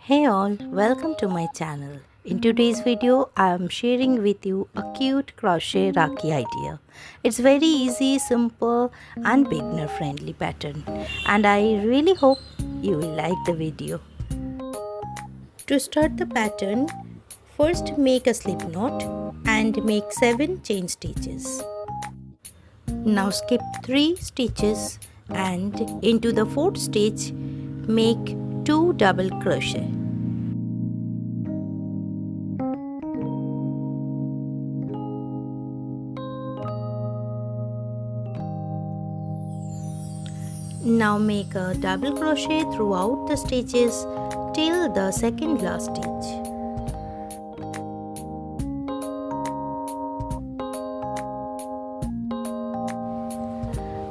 Hey all, welcome to my channel. In today's video, I am sharing with you a cute crochet Rakhi idea. It's very easy, simple and beginner friendly pattern and I really hope you will like the video. To start the pattern, first make a slip knot and make 7 chain stitches. Now skip 3 stitches and into the 4th stitch make 2 double crochet. Now make a double crochet throughout the stitches till the second last stitch.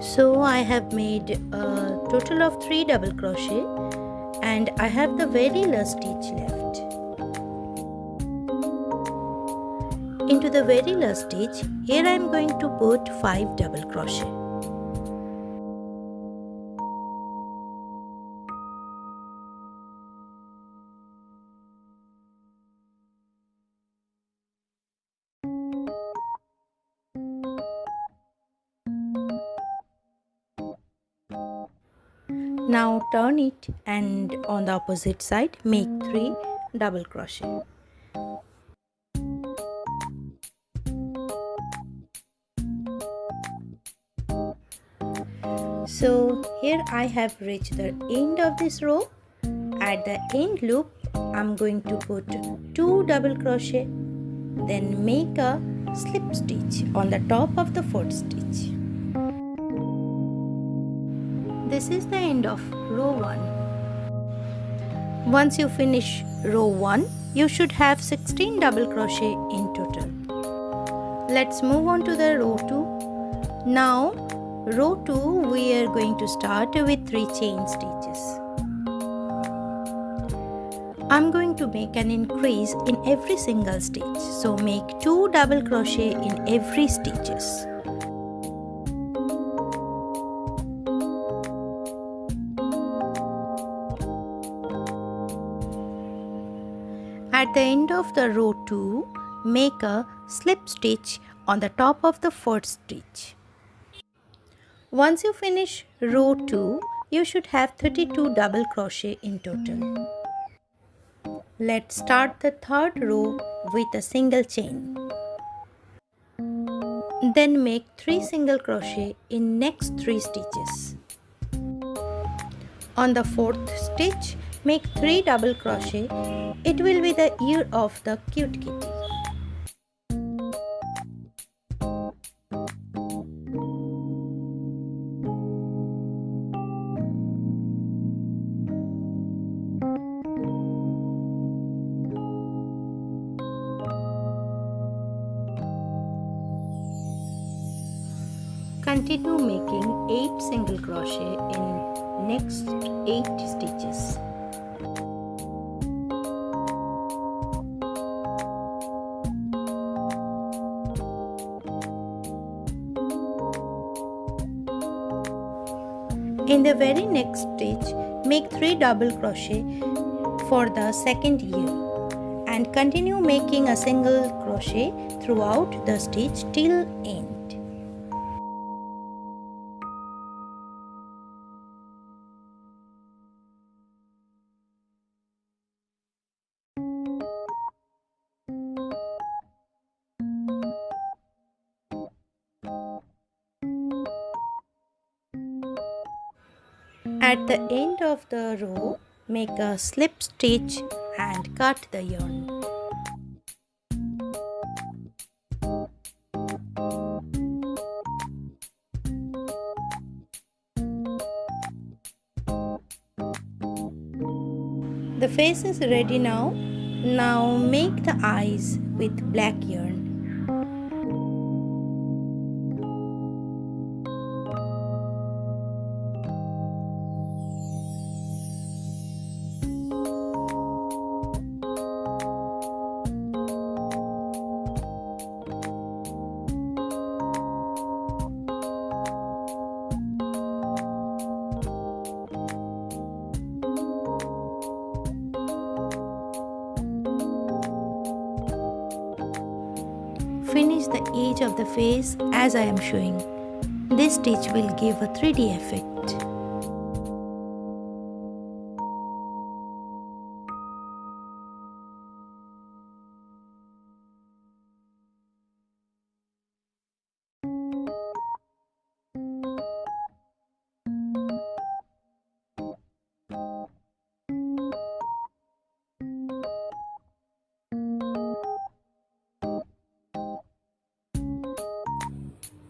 So I have made a total of 3 double crochet and I have the very last stitch left. Into the very last stitch, here I am going to put 5 double crochet. Now turn it and on the opposite side make 3 double crochet. So here I have reached the end of this row. At the end loop I'm going to put 2 double crochet, then make a slip stitch on the top of the 4th stitch. This is the end of row 1. Once you finish row 1, you should have 16 double crochet in total. Let's move on to the row 2. Now row 2 we are going to start with 3 chain stitches. I'm going to make an increase in every single stitch, so make 2 double crochet in every stitches. At the end of the row 2, make a slip stitch on the top of the 4th stitch. Once you finish row 2, you should have 32 double crochet in total. Let's start the 3rd row with a single chain. Then make 3 single crochet in next 3 stitches. On the 4th stitch, make 3 double crochet. It will be the ear of the cute kitty. Continue making 8 single crochet in next 8 stitches. In the very next stitch, make 3 double crochet for the second ear and continue making a single crochet throughout the stitch till end. At the end of the row, make a slip stitch and cut the yarn. The face is ready now. Now make the eyes with black yarn. finish the edge of the face as I am showing. This stitch will give a 3D effect.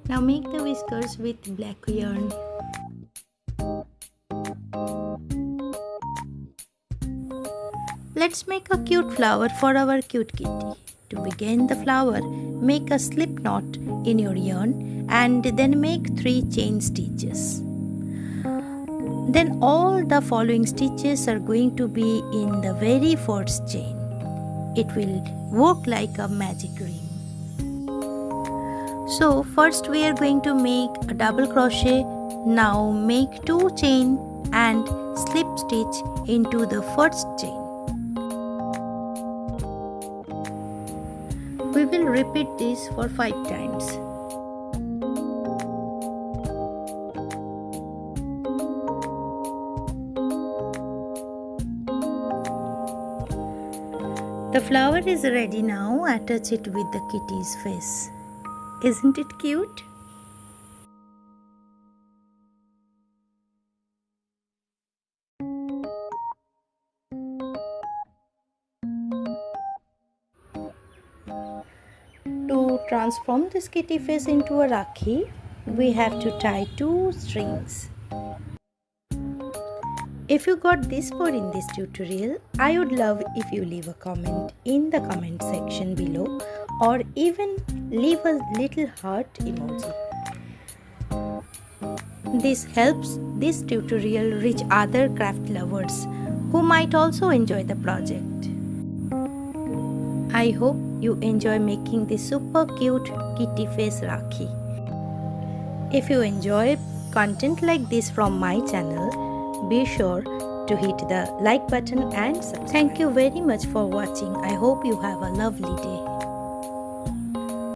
Now make the whiskers with black yarn. Let's make a cute flower for our cute kitty. To begin the flower, make a slip knot in your yarn and then make 3 chain stitches. Then all the following stitches are going to be in the very first chain. It will work like a magic ring. So first we are going to make a double crochet. Now make 2 chain and slip stitch into the first chain. We will repeat this for 5 times. The flower is ready now. Attach it with the kitty's face. Isn't it cute? To transform this kitty face into a Rakhi, we have to tie 2 strings. If you got this far in this tutorial, I would love if you leave a comment in the comment section below or even leave a little heart emoji. This helps this tutorial reach other craft lovers who might also enjoy the project. I hope you enjoy making this super cute kitty face Rakhi. If you enjoy content like this from my channel, be sure to hit the like button and subscribe. Thank you very much for watching. I hope you have a lovely day.